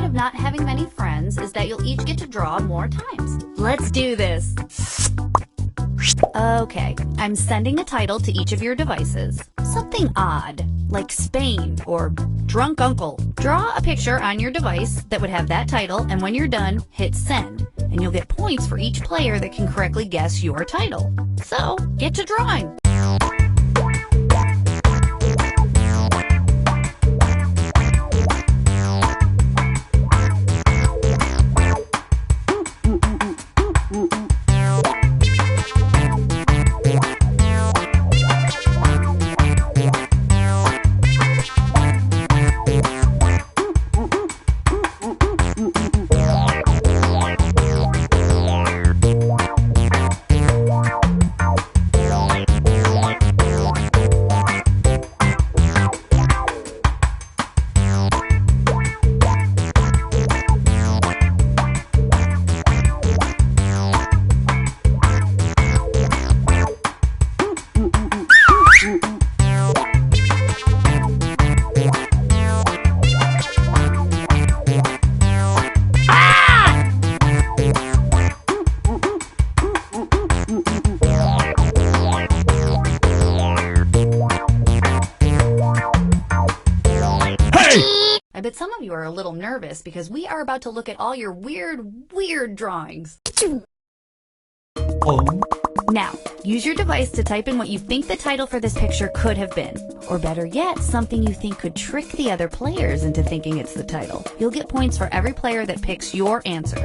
downside of not having many friends is that you'll each get to draw more times. Let's do this! Okay, I'm sending a title to each of your devices. Something odd, like Spain or Drunk Uncle. Draw a picture on your device that would have that title, and when you're done, hit send. And you'll get points for each player that can correctly guess your title. So, get to drawing! I bet some of you are a little nervous because we are about to look at all your weird drawings. Now, use your device to type in what you think the title for this picture could have been. Or better yet, something you think could trick the other players into thinking it's the title. You'll get points for every player that picks your answer.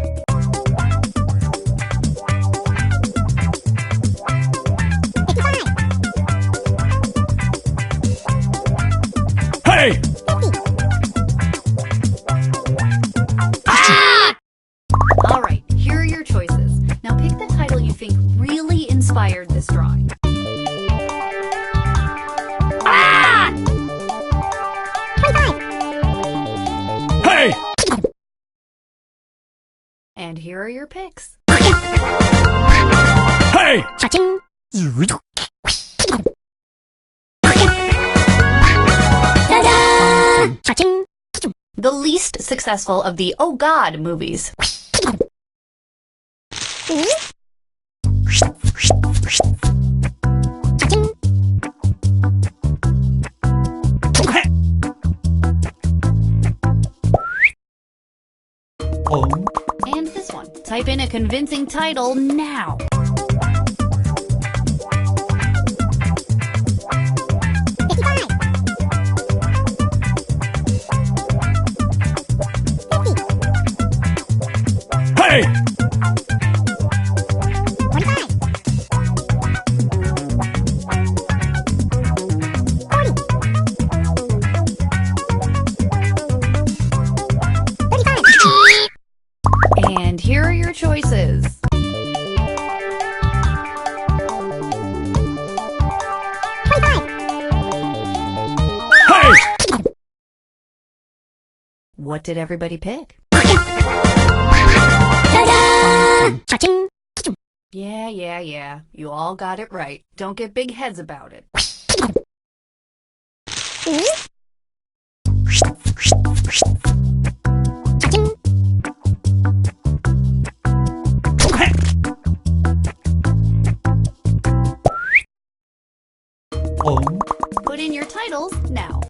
Hey! Alright, here are your choices. Now pick the title you think really inspired this drawing. Hey! And here are your picks. Hey! The least successful of the Oh God movies. And this one. Type in a convincing title now. Hey! And here are your choices. Hey! What did everybody pick? Yeah. You all got it right. Don't get big heads about it. Put in your titles now.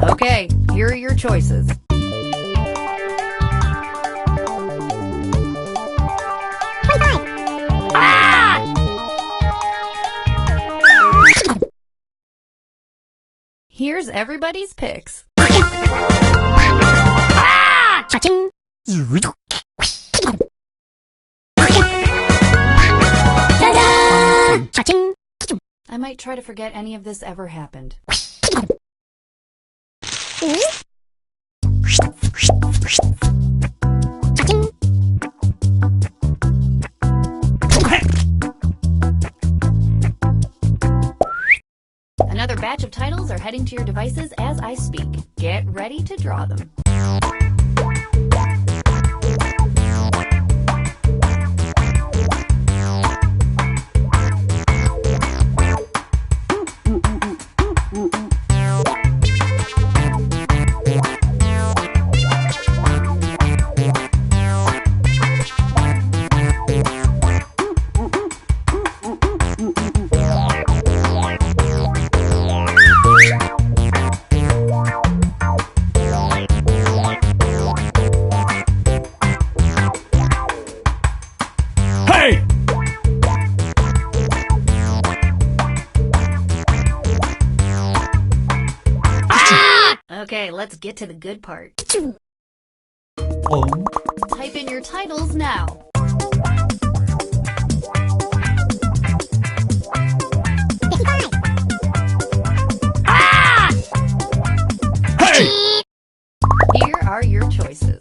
Okay, here are your choices. Here's everybody's picks. I might try to forget any of this ever happened. Another batch of titles are heading to your devices as I speak. Get ready to draw them. Hey! Okay, let's get to the good part. Oh. Type in your titles now. Hey! Here are your choices.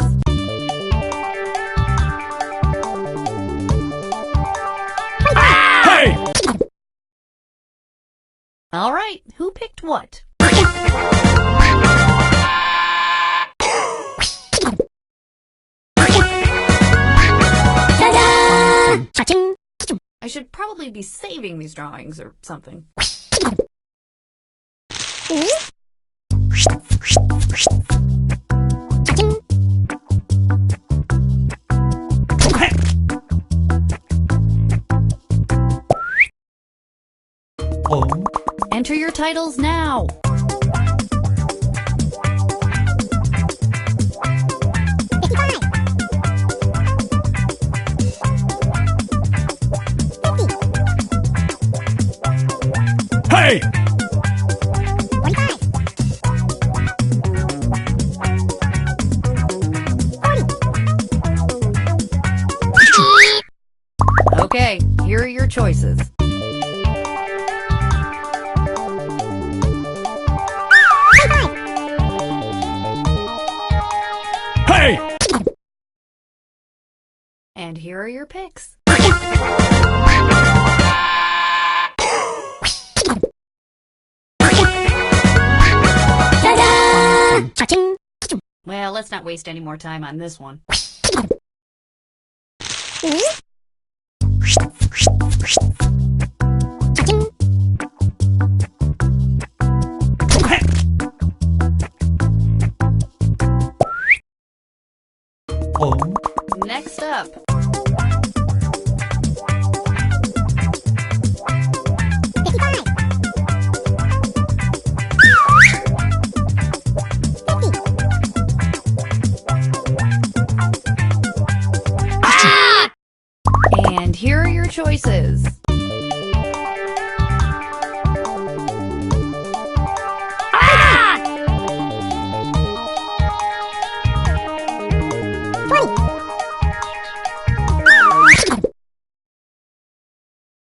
Hey! All right, who picked what? I should probably be saving these drawings or something. Oh. Enter your titles now. Hey! Okay, here are your choices. Hey! And here are your picks. Well, let's not waste any more time on this one. Oh. Next up. And here are your choices.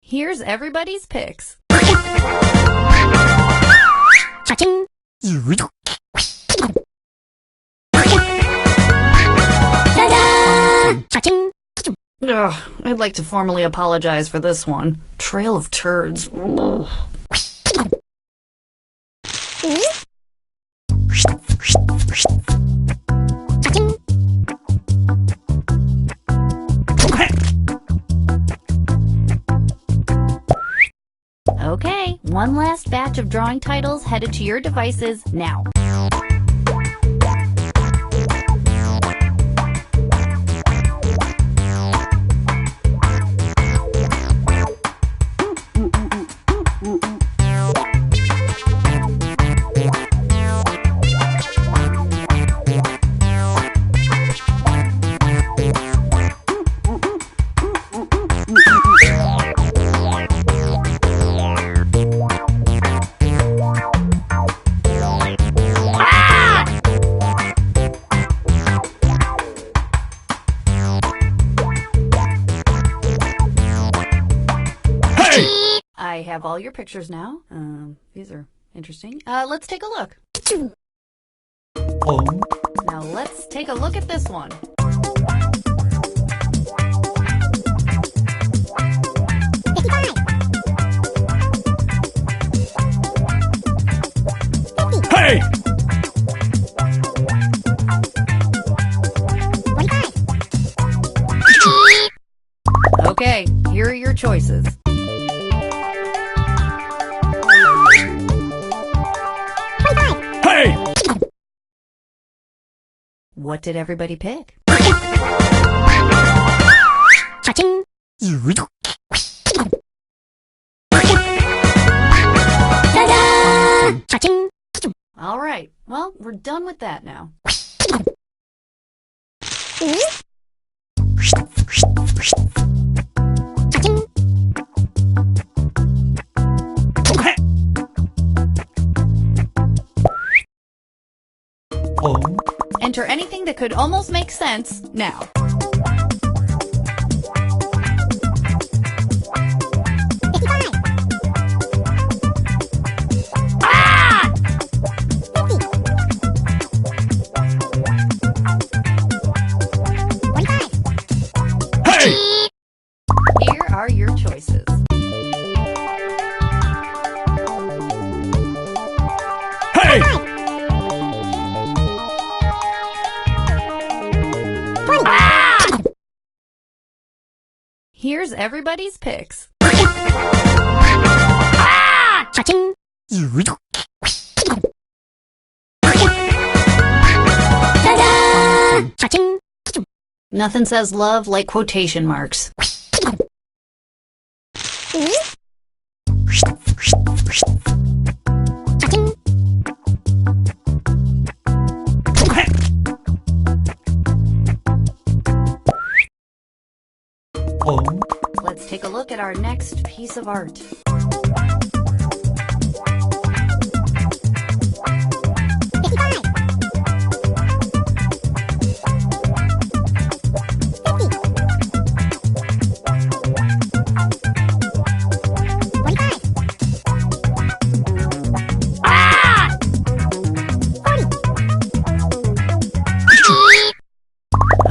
Here's everybody's picks. Ugh, I'd like to formally apologize for this one. Trail of turds. Ugh. Okay, one last batch of drawing titles headed to your devices now. I have all your pictures now. These are interesting. Let's take a look. Oh. Now let's take a look at this one. choices. Hey! What did everybody pick? Cha-ching! Ta-da! Cha-ching! All right, well, we're done with that now. Cha-ching! Oh. Enter anything that could almost make sense now. Hey! Here are your choices. Hey! Here's everybody's picks. Cha-ching! Ta-da! Cha-ching! Nothing says love like quotation marks. Cha-ching! Oh. Let's take a look at our next piece of art.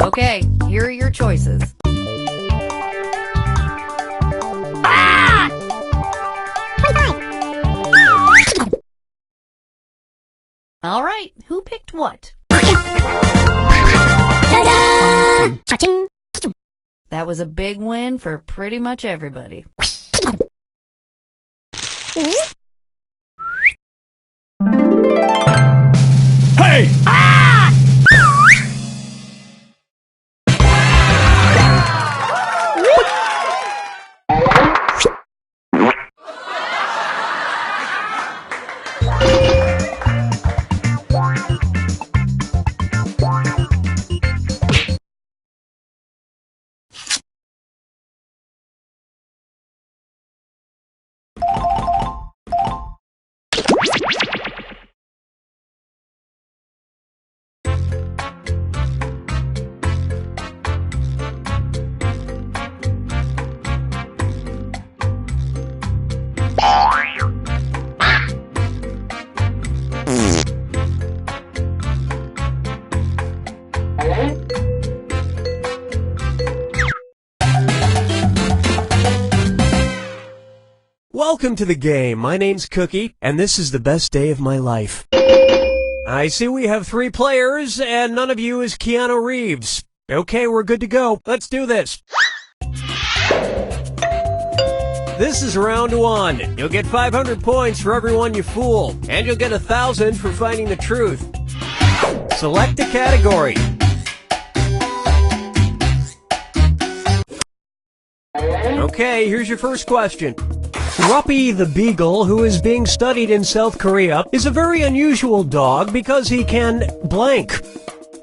Okay, here are your choices. All right, who picked what? Ta-da! Cha-ching! That was a big win for pretty much everybody. Hey! Welcome to the game. My name's Cookie, and this is the best day of my life. I see we have 3 players, and none of you is Keanu Reeves. Okay, we're good to go. Let's do this. This is round 1. You'll get 500 points for everyone you fool, and you'll get 1,000 for finding the truth. Select a category. Okay, here's your first question. Ruppy the Beagle, who is being studied in South Korea, is a very unusual dog because he can blank.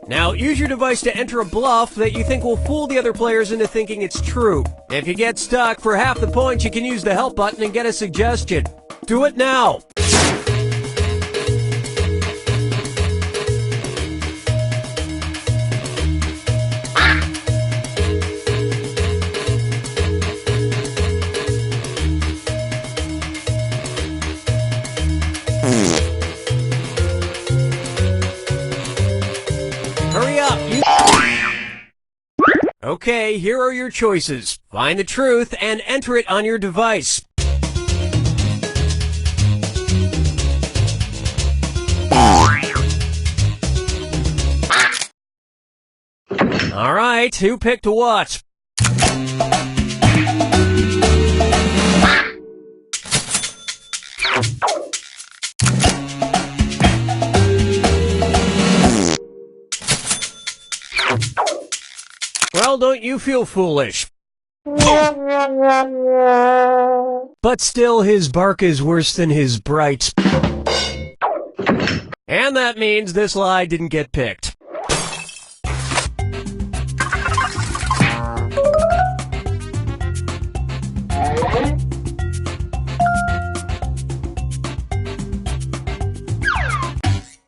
Now, use your device to enter a bluff that you think will fool the other players into thinking it's true. If you get stuck, for half the points, you can use the help button and get a suggestion. Do it now! Hurry up! Okay, here are your choices. Find the truth and enter it on your device. Alright, who picked what? Well, don't you feel foolish. But still, his bark is worse than his bright. And that means this lie didn't get picked.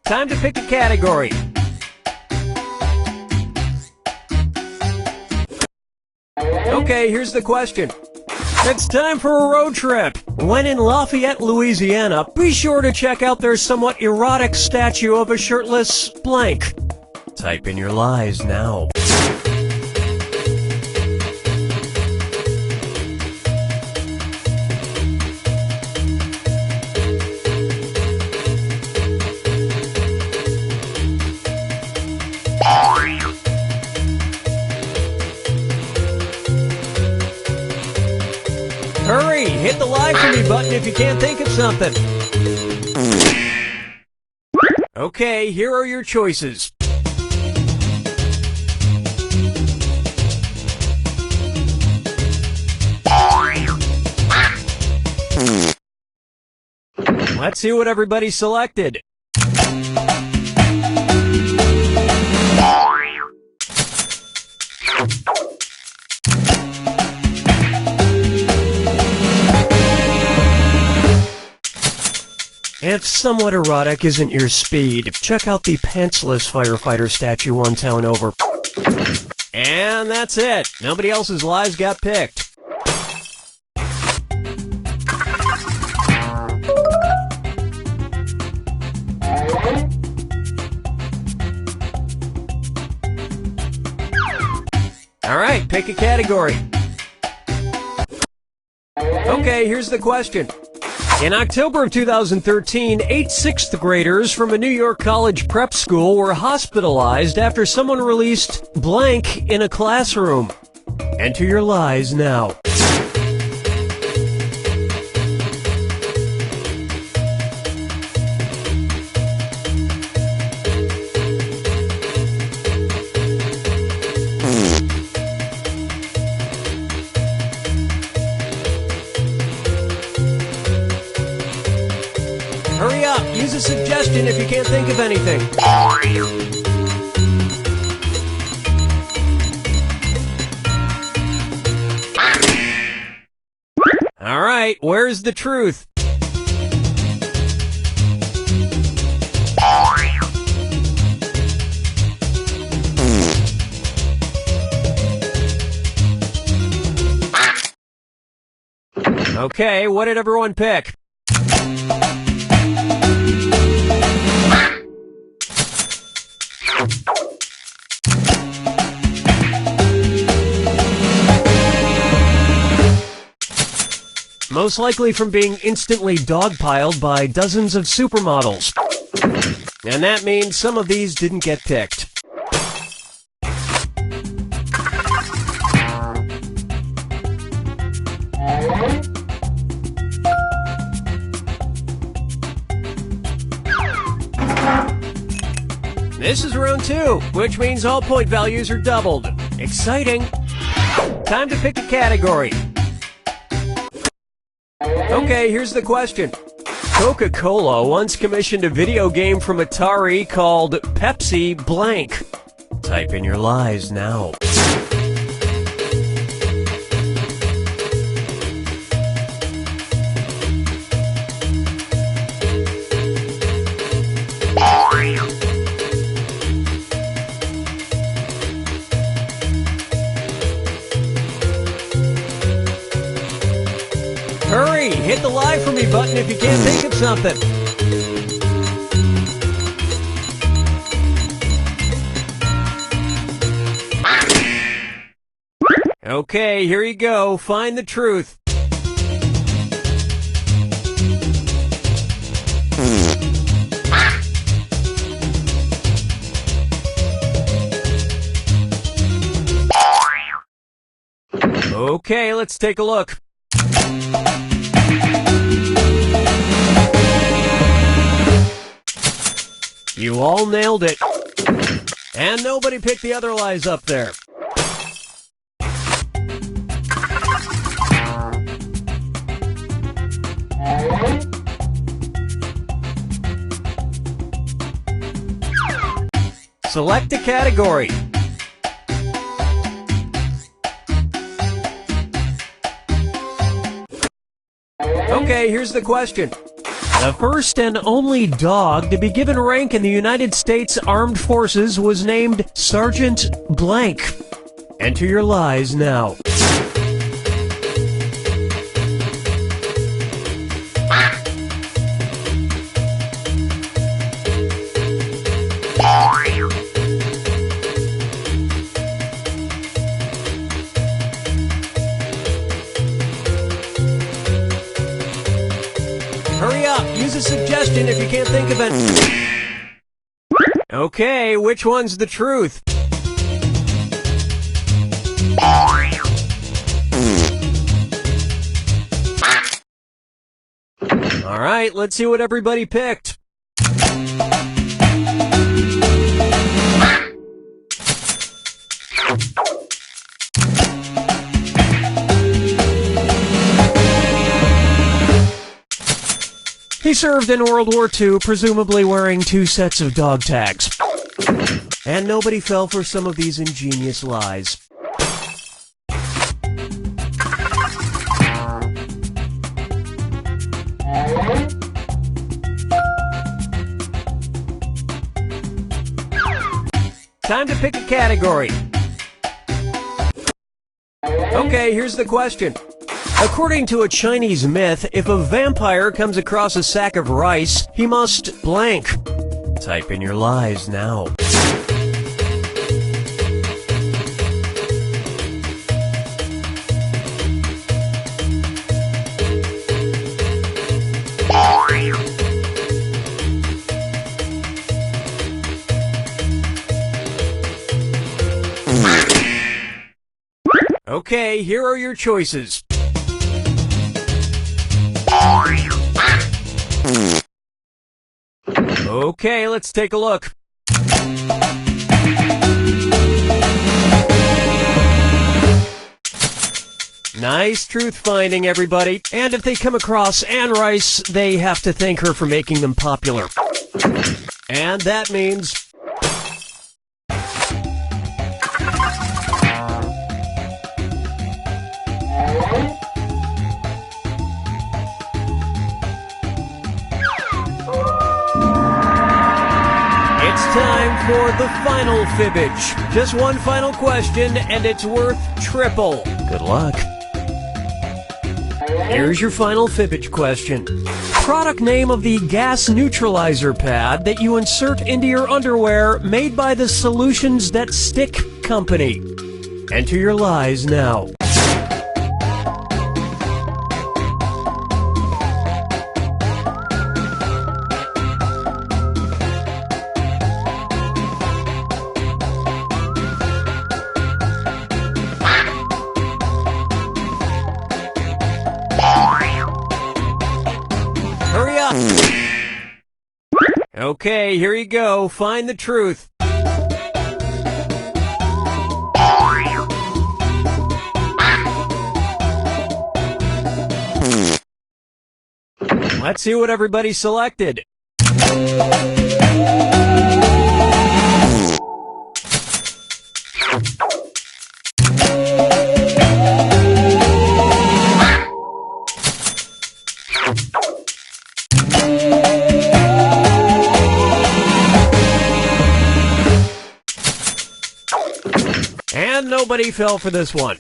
Time to pick a category. Okay, here's the question. It's time for a road trip. When in Lafayette, Louisiana, be sure to check out their somewhat erotic statue of a shirtless blank. Type in your lies now. Hurry! Hit the lie for me button if you can't think of something. Okay, here are your choices. Let's see what everybody selected. If somewhat erotic isn't your speed, check out the pantsless firefighter statue one town over. And that's it. Nobody else's lies got picked. Alright, pick a category. Okay, here's the question. In October of 2013, 8 sixth graders from a New York college prep school were hospitalized after someone released blank in a classroom. Enter your lies now. Hurry up! Use a suggestion if you can't think of anything. Alright, where's the truth? Okay, what did everyone pick? Most likely from being instantly dogpiled by dozens of supermodels. And that means some of these didn't get picked. This is round 2, which means all point values are doubled. Exciting! Time to pick a category. Okay, here's the question. Coca-Cola once commissioned a video game from Atari called Pepsi Blank. Type in your lies now. Hurry! Hit the lie for me button if you can't think of something. Okay, here you go. Find the truth. Okay, let's take a look. You all nailed it. And nobody picked the other lies up there. Select a category. Okay, here's the question. The first and only dog to be given rank in the United States Armed Forces was named Sergeant Blank. Enter your lies now. Hurry up, use a suggestion if you can't think of it. Okay, which one's the truth? Alright, let's see what everybody picked. He served in World War II, presumably wearing 2 sets of dog tags. And nobody fell for some of these ingenious lies. Time to pick a category. Okay, here's the question. According to a Chinese myth, if a vampire comes across a sack of rice, he must blank. Type in your lies now. Okay, here are your choices. Okay, let's take a look. Nice truth finding, everybody. And if they come across Anne Rice, they have to thank her for making them popular. And that means... time for the final fibbage. Just one final question, and it's worth triple. Good luck. Here's your final fibbage question. Product name of the gas neutralizer pad that you insert into your underwear made by the Solutions That Stick company. Enter your lies now. Hurry up! Okay, here you go. Find the truth. Let's see what everybody selected. And nobody fell for this one.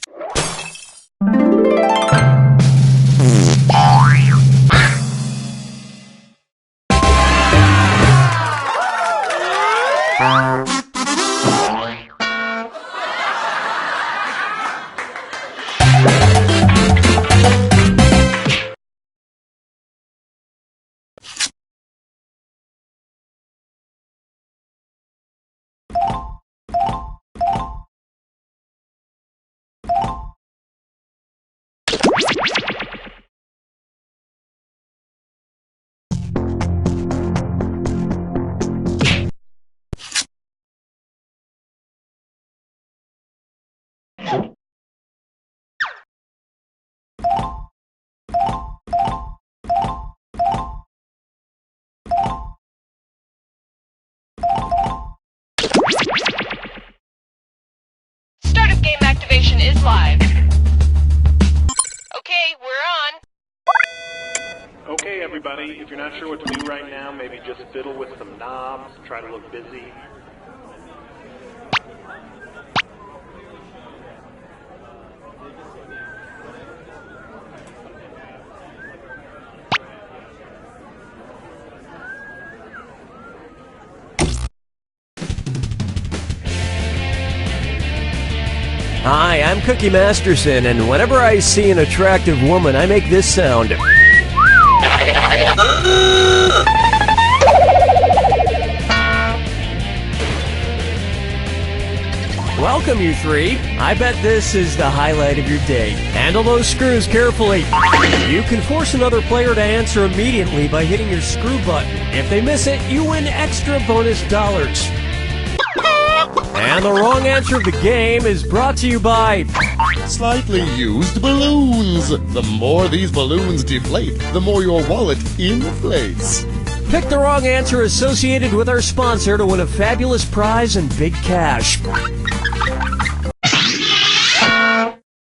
activation is live. Okay, we're on. Okay, everybody, if you're not sure what to do right now, maybe just fiddle with some knobs, try to look busy. Hi, I'm Cookie Masterson, and whenever I see an attractive woman, I make this sound. Welcome, you three. I bet this is the highlight of your day. Handle those screws carefully. You can force another player to answer immediately by hitting your screw button. If they miss it, you win extra bonus dollars. And the wrong answer of the game is brought to you by Slightly used balloons. The more these balloons deflate, the more your wallet inflates. Pick the wrong answer associated with our sponsor to win a fabulous prize and big cash.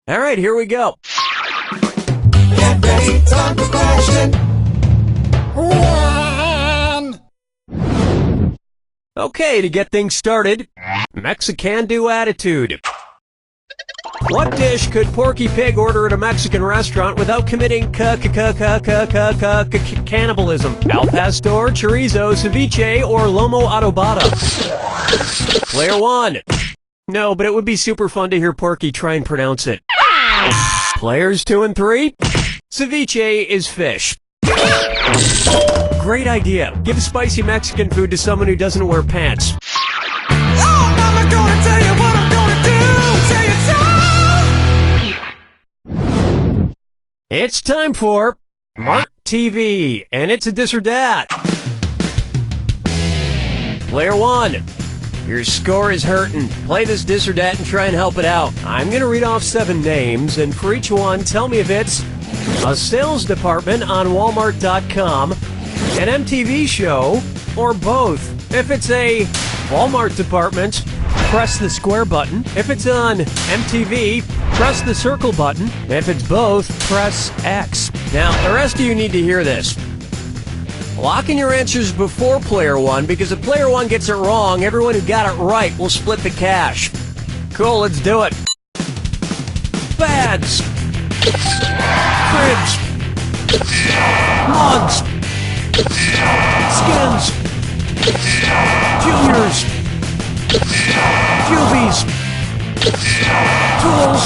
All right, here we go. Get ready, time for question 1. Okay, to get things started, Mexican-do attitude. What dish could Porky Pig order at a Mexican restaurant without committing cannibalism? Al pastor, chorizo, ceviche, or lomo adobado? Player 1. No, but it would be super fun to hear Porky try and pronounce it. Players 2 and 3. Ceviche is fish. Great idea. Give spicy Mexican food to someone who doesn't wear pants. Oh, mama gonna tell you what I'm gonna do. Say it so. It's time for Mark TV, and it's a this or dat. Player 1. Your score is hurting. Play this this or dat and try and help it out. I'm going to read off 7 names, and for each one, tell me if it's a sales department on Walmart.com, an MTV show, or both. If it's a Walmart department, press the square button. If it's on MTV, press the circle button. If it's both, press X. Now, the rest of you need to hear this. Lock in your answers before player 1, because if player 1 gets it wrong, everyone who got it right will split the cash. Cool, let's do it. Bads. Cribs. Mugs. Skins. Juniors. Juvies. Tools.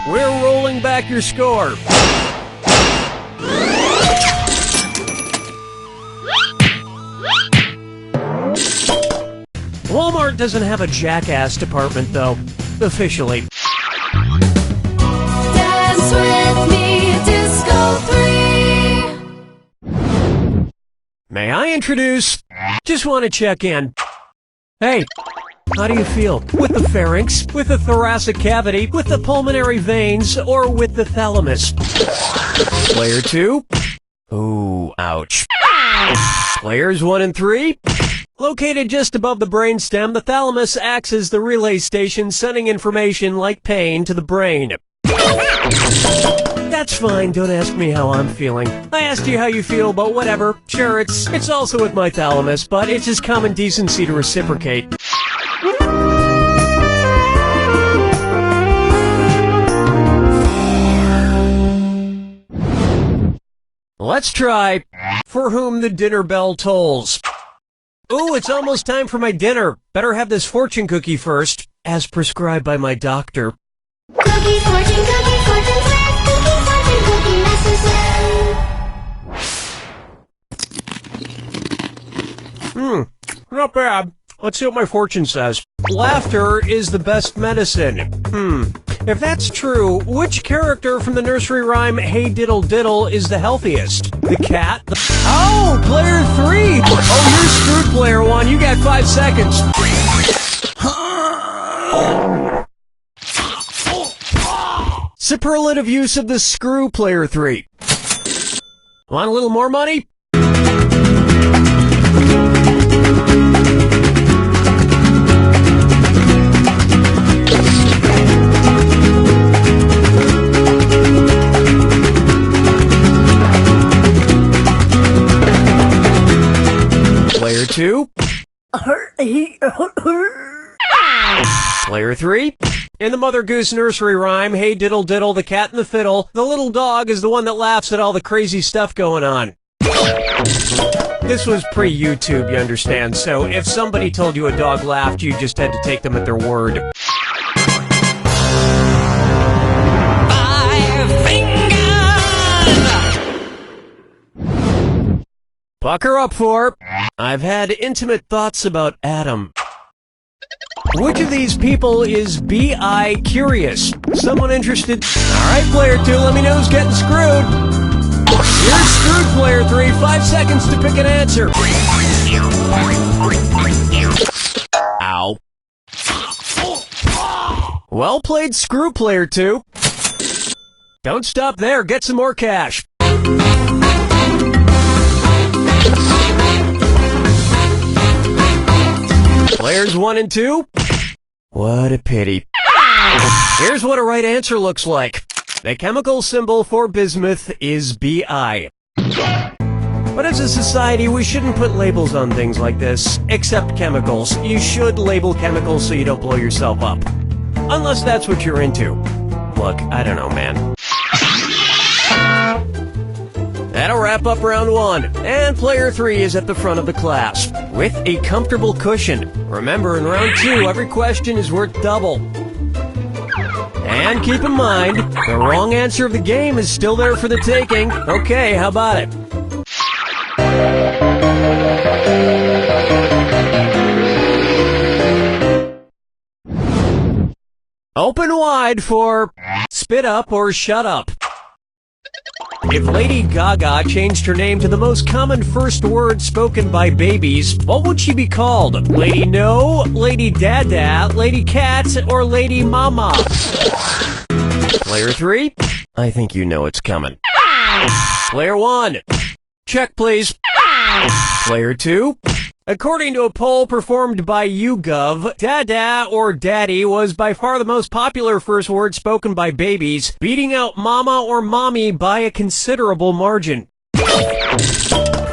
We're rolling back your score. Walmart doesn't have a jackass department, though, officially. Dance with me, Disco 3. May I introduce? Just want to check in. Hey, how do you feel? With the pharynx, with the thoracic cavity, with the pulmonary veins, or with the thalamus? Player 2? Ooh, ouch. Players 1 and 3? Located just above the brainstem, the thalamus acts as the relay station, sending information like pain to the brain. That's fine, don't ask me how I'm feeling. I asked you how you feel, but whatever. Sure, it's also with my thalamus, but it's just common decency to reciprocate. Let's try For Whom the Dinner Bell Tolls. Ooh, it's almost time for my dinner. Better have this fortune cookie first, as prescribed by my doctor. Cookie, fortune, sweat. Cookie, master, Not bad. Let's see what my fortune says. Laughter is the best medicine. If that's true, which character from the nursery rhyme Hey Diddle Diddle is the healthiest? The cat? Oh, player 3! Oh, you're screwed, player 1. You got 5 seconds. Superlative use of the screw, player 3. Want a little more money? 2. Player 3. In the Mother Goose nursery rhyme, hey diddle diddle, the cat and the fiddle, the little dog is the one that laughs at all the crazy stuff going on. This was pre-YouTube, you understand, so if somebody told you a dog laughed, you just had to take them at their word. 5 fingers. Bucker up for, I've had intimate thoughts about Adam. Which of these people is B.I. curious? Someone interested? Alright, player 2, let me know who's getting screwed. You're screwed, player 3. 5 seconds to pick an answer. Ow. Well played, screw, player 2. Don't stop there, get some more cash. Players 1 and 2? What a pity. Here's what a right answer looks like. The chemical symbol for bismuth is Bi. But as a society, we shouldn't put labels on things like this, except chemicals. You should label chemicals so you don't blow yourself up. Unless that's what you're into. Look, I don't know, man. That'll wrap up round 1, and player 3 is at the front of the class, with a comfortable cushion. Remember, in round 2, every question is worth double. And keep in mind, the wrong answer of the game is still there for the taking. Okay, how about it? Open wide for spit up or shut up. If Lady Gaga changed her name to the most common first word spoken by babies, what would she be called? Lady No, Lady Dada, Lady Cat, or Lady Mama? Player 3? I think you know it's coming. Player 1? Check, please. Player 2? According to a poll performed by YouGov, Dada or Daddy was by far the most popular first word spoken by babies, beating out Mama or Mommy by a considerable margin.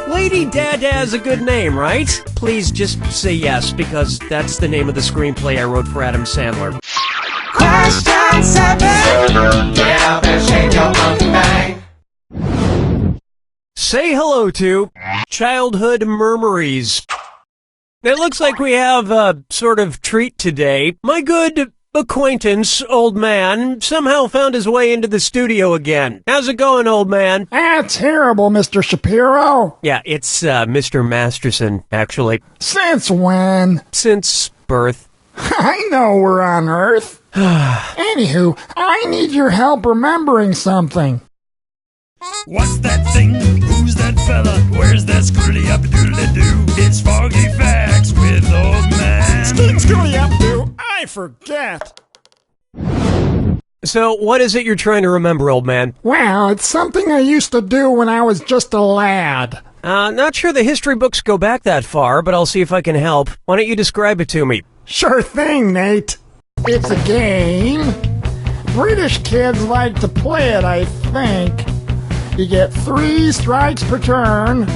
Lady Dada is a good name, right? Please just say yes, because that's the name of the screenplay I wrote for Adam Sandler. Question 7. Get up and shake your monkey bang. Say hello to childhood murmuries. It looks like we have a sort of treat today. My good acquaintance, old man, somehow found his way into the studio again. How's it going, old man? Terrible, Mr. Shapiro. Yeah, it's Mr. Masterson, actually. Since when? Since birth. I know we're on Earth. Anywho, I need your help remembering something. What's that thing? Who's that fella? Where's that scroody-up-doodly-doo? It's Foggy Facts with Old Man. Scooty-up-doo, I forget. So, what is it you're trying to remember, old man? Well, it's something I used to do when I was just a lad. Not sure the history books go back that far, but I'll see if I can help. Why don't you describe it to me? Sure thing, Nate. It's a game. British kids like to play it, I think. You get 3 strikes per turn,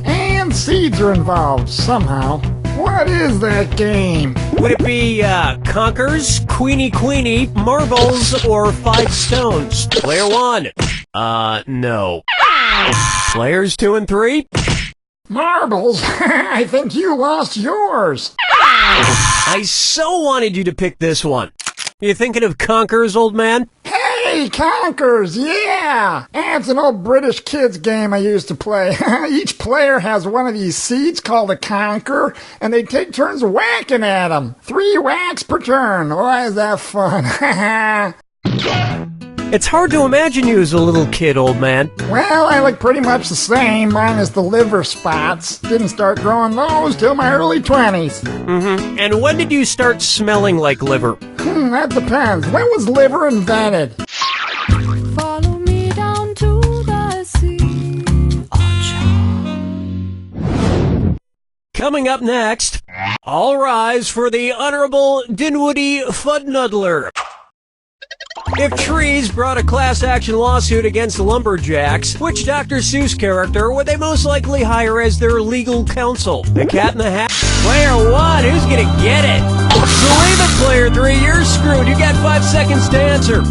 and seeds are involved somehow. What is that game? Would it be, Conkers, Queenie, Marbles, or 5 Stones? Player 1. No. Players 2 and 3? Marbles? I think you lost yours. I so wanted you to pick this one. You thinking of Conkers, old man? Hey, Conkers, yeah! It's an old British kids game I used to play. Each player has one of these seeds called a conker, and they take turns whacking at them. 3 whacks per turn. Why is that fun? It's hard to imagine you as a little kid, old man. Well, I look pretty much the same, minus the liver spots. Didn't start growing those till my early 20s. Mm-hmm. And when did you start smelling like liver? That depends. When was liver invented? Follow me down to the sea. Coming up next, all rise for the Honorable Dinwoody Fudnuddler. If Trees brought a class action lawsuit against the Lumberjacks, which Dr. Seuss character would they most likely hire as their legal counsel? The Cat in the Hat? Player 1, who's gonna get it? Believe it, Player 3, you're screwed. You got 5 seconds to answer.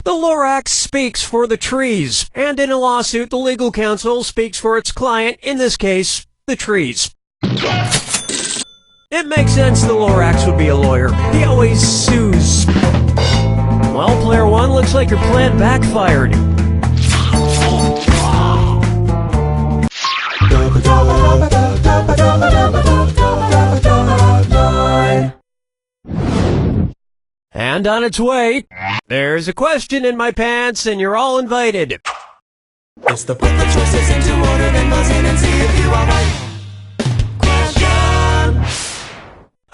The Lorax speaks for the trees, and in a lawsuit, the legal counsel speaks for its client, in this case, the trees. It makes sense the Lorax would be a lawyer. He always sues. Well, Player 1, looks like your plan backfired. And on its way, there's a question in my pants, and you're all invited. It's the put the choices into order, then buzz in and see if you are right. Question.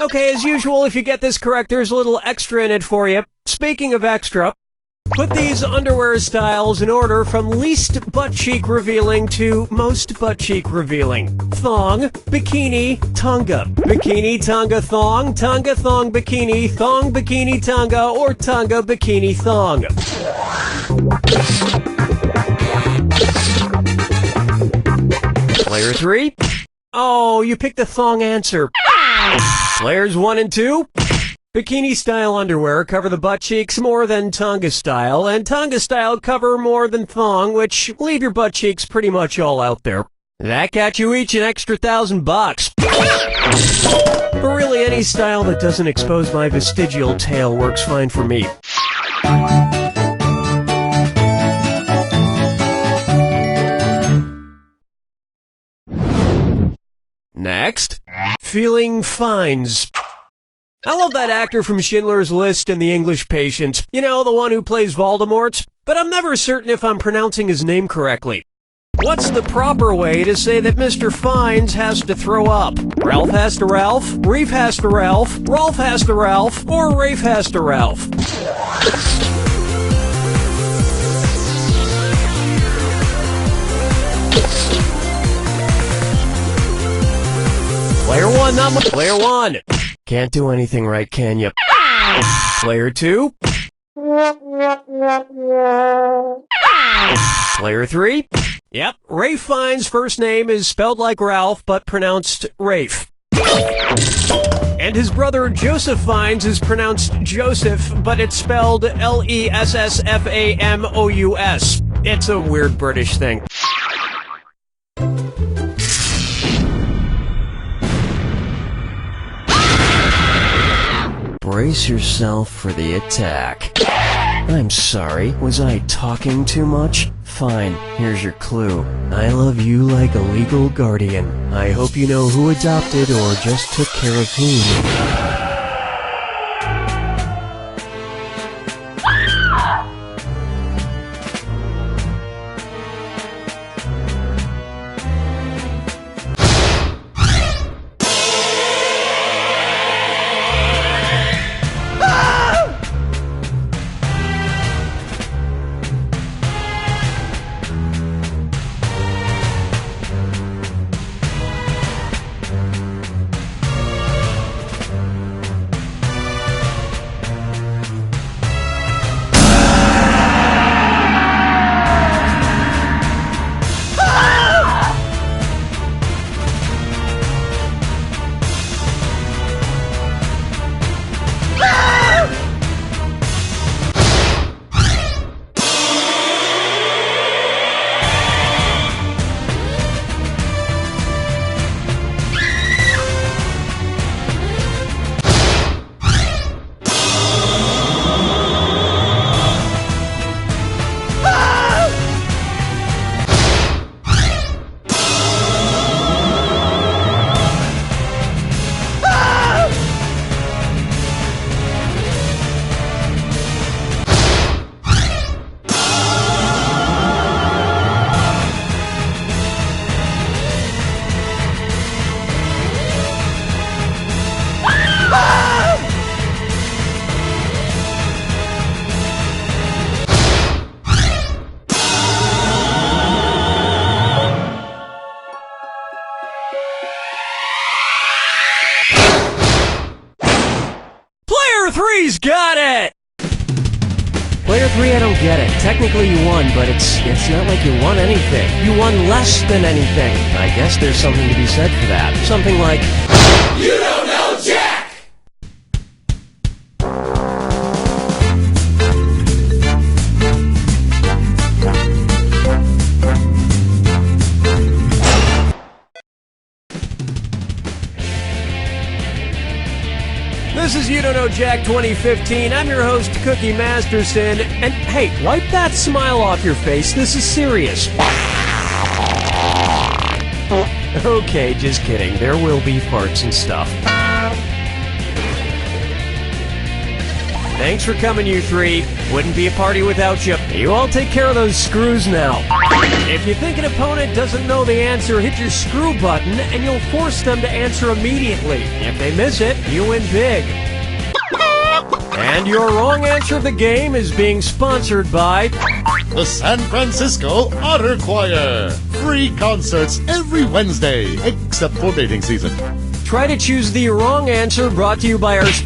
Okay, as usual, if you get this correct, there's a little extra in it for you. Speaking of extra, put these underwear styles in order from least butt cheek revealing to most butt cheek revealing. Thong, bikini, tanga. Bikini, tanga, thong, bikini, tanga, or tanga, bikini, thong. Player 3? Oh, you picked the thong answer. Players 1 and 2? Bikini-style underwear cover the butt cheeks more than Tonga-style, and Tonga-style cover more than thong, which leave your butt cheeks pretty much all out there. That got you each an extra $1,000. But really, any style that doesn't expose my vestigial tail works fine for me. Next, feeling fines. I love that actor from Schindler's List and The English Patient. You know, the one who plays Voldemort? But I'm never certain if I'm pronouncing his name correctly. What's the proper way to say that Mr. Fiennes has to throw up? Ralph has to Ralph, Reef has to Ralph, Rolf has to Ralph, or Rafe has to Ralph? Player 1, not my... Player 1! Can't do anything right, can you? Player 2? Player 3? Yep, Rafe Fiennes' first name is spelled like Ralph, but pronounced Rafe. And his brother Joseph Fiennes is pronounced Joseph, but it's spelled Lessfamous. It's a weird British thing. Brace yourself for the attack. I'm sorry, was I talking too much? Fine, here's your clue. I love you like a legal guardian. I hope you know who adopted or just took care of whom. of 3, I don't get it. Technically you won, but it's not like you won anything. You won less than anything. I guess there's something to be said for that. Something like, You don't know Jack! This is You Don't Know Jack 2015. I'm your host, Cookie Masterson. And hey, wipe that smile off your face. This is serious. Okay, just kidding. There will be farts and stuff. Thanks for coming, you three. Wouldn't be a party without you. You all take care of those screws now. If you think an opponent doesn't know the answer, hit your screw button and you'll force them to answer immediately. If they miss it, you win big. And your wrong answer of the game is being sponsored by The San Francisco Otter Choir. Free concerts every Wednesday, except for mating season. Try to choose the wrong answer, brought to you by our sponsor.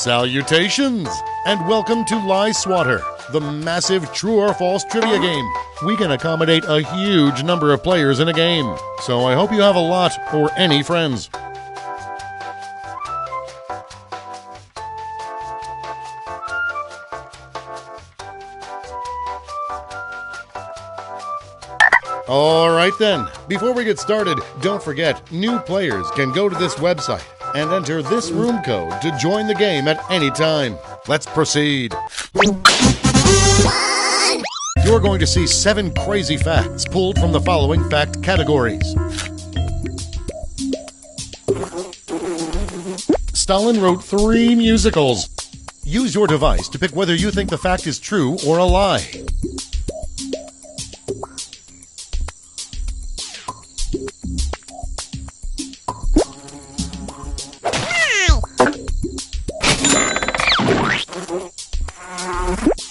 Salutations, and welcome to Lie Swatter, the massive true or false trivia game. We can accommodate a huge number of players in a game, so I hope you have a lot or any friends. Alright then, before we get started, don't forget, new players can go to this website and enter this room code to join the game at any time. Let's proceed. You're going to see 7 crazy facts pulled from the following fact categories. Stalin wrote 3 musicals. Use your device to pick whether you think the fact is true or a lie.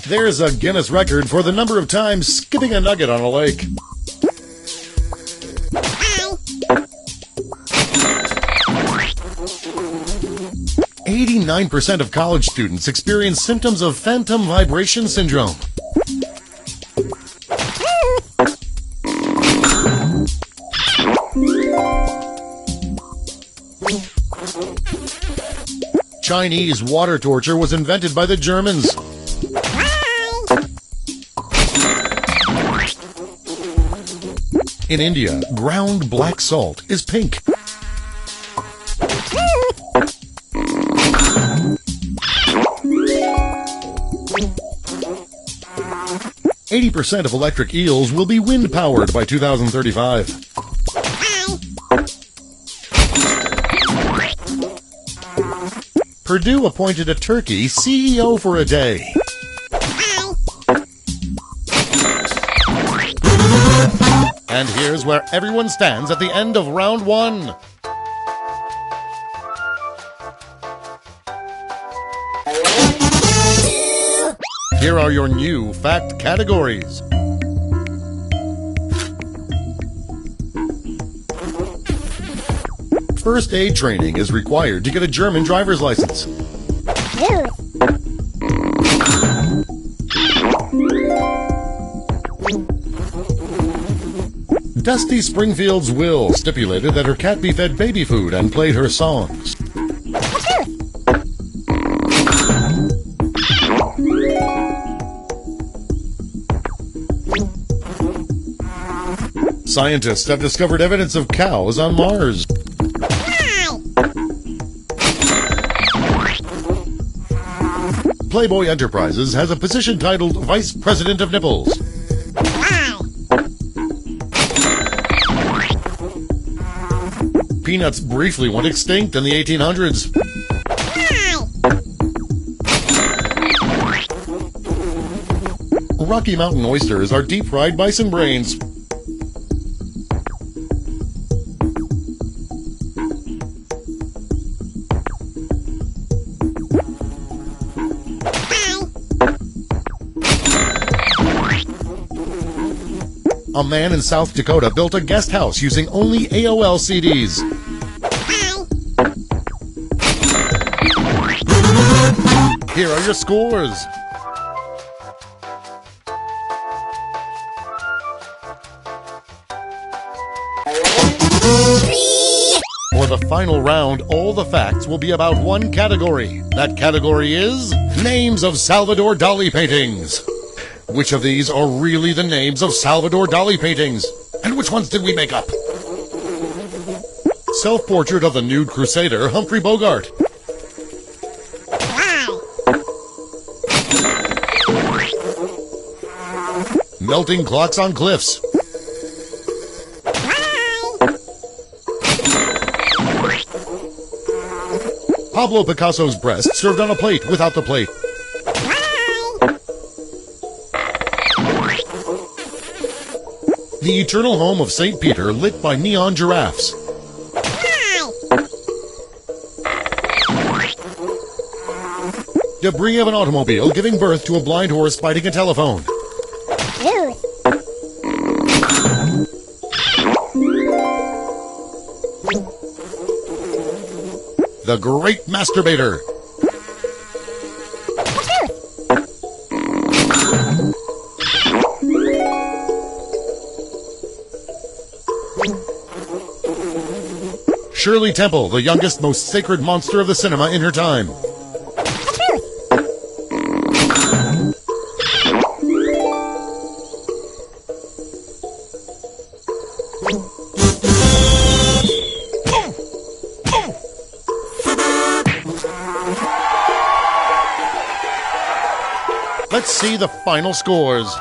There's a Guinness record for the number of times skipping a nugget on a lake. "89% of college students experience symptoms of phantom vibration syndrome." Chinese water torture was invented by the Germans. In India, ground black salt is pink. "80% of electric eels will be wind-powered by 2035. Purdue appointed a turkey CEO for a day. And here's where everyone stands at the end of round 1. Here are your new fact categories. First aid training is required to get a German driver's license. Dusty Springfield's will stipulated that her cat be fed baby food and played her songs. Scientists have discovered evidence of cows on Mars. Playboy Enterprises has a position titled Vice President of Nipples. Peanuts briefly went extinct in the 1800s. Rocky Mountain oysters are deep-fried bison brains. A man in South Dakota built a guest house using only AOL CDs. Here are your scores. For the final round, all the facts will be about one category. That category is names of Salvador Dali paintings. Which of these are really the names of Salvador Dali paintings? And which ones did we make up? Self-portrait of the nude crusader, Humphrey Bogart. Melting clocks on cliffs. Pablo Picasso's breast served on a plate without the plate. The eternal home of St. Peter lit by neon giraffes. Debris of an automobile giving birth to a blind horse biting a telephone. The Great Masturbator. Shirley Temple, the youngest, most sacred monster of the cinema in her time. Let's see the final scores.